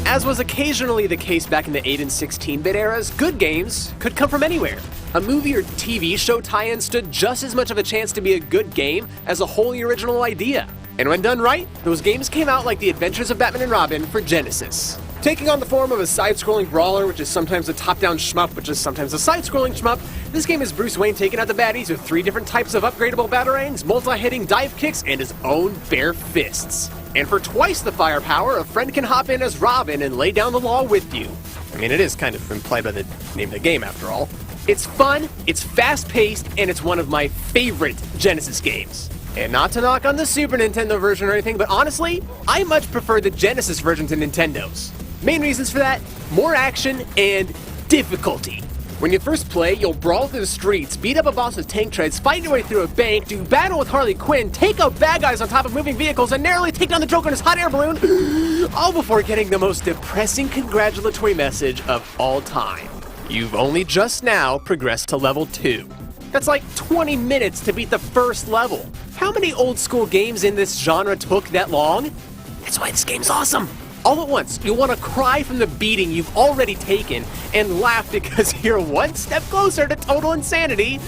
As was occasionally the case back in the 8 and 16-bit eras, good games could come from anywhere. A movie or TV show tie-in stood just as much of a chance to be a good game as a wholly original idea. And when done right, those games came out like The Adventures of Batman and Robin for Genesis. Taking on the form of a side-scrolling brawler, which is sometimes a top-down shmup, which is sometimes a side-scrolling shmup, this game is Bruce Wayne taking out the baddies with 3 different types of upgradable batarangs, multi-hitting dive kicks, and his own bare fists. And for twice the firepower, a friend can hop in as Robin and lay down the law with you. I mean, it is kind of implied by the name of the game, after all. It's fun, it's fast-paced, and it's one of my favorite Genesis games. And not to knock on the Super Nintendo version or anything, but honestly, I much prefer the Genesis version to Nintendo's. Main reasons for that: more action and difficulty. When you first play, you'll brawl through the streets, beat up a boss with tank treads, fight your way through a bank, do battle with Harley Quinn, take out bad guys on top of moving vehicles, and narrowly take down the Joker in his hot air balloon, all before getting the most depressing congratulatory message of all time. You've only just now progressed to level 2. That's like 20 minutes to beat the first level. How many old school games in this genre took that long? That's why this game's awesome. All at once, you'll want to cry from the beating you've already taken and laugh because you're one step closer to total insanity.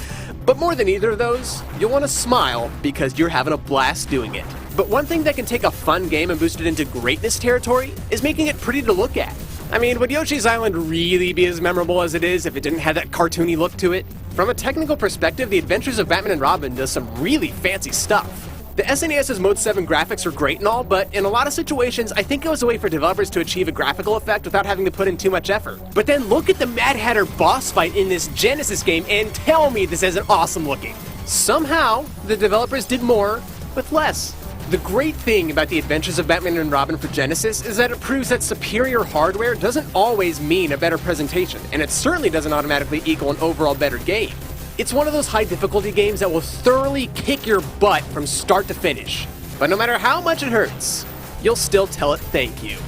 But more than either of those, you'll want to smile because you're having a blast doing it. But one thing that can take a fun game and boost it into greatness territory is making it pretty to look at. I mean, would Yoshi's Island really be as memorable as it is if it didn't have that cartoony look to it? From a technical perspective, The Adventures of Batman and Robin does some really fancy stuff. The SNES's Mode 7 graphics are great and all, but in a lot of situations, I think it was a way for developers to achieve a graphical effect without having to put in too much effort. But then look at the Mad Hatter boss fight in this Genesis game and tell me this isn't awesome looking. Somehow, the developers did more with less. The great thing about The Adventures of Batman and Robin for Genesis is that it proves that superior hardware doesn't always mean a better presentation, and it certainly doesn't automatically equal an overall better game. It's one of those high difficulty games that will thoroughly kick your butt from start to finish. But no matter how much it hurts, you'll still tell it thank you.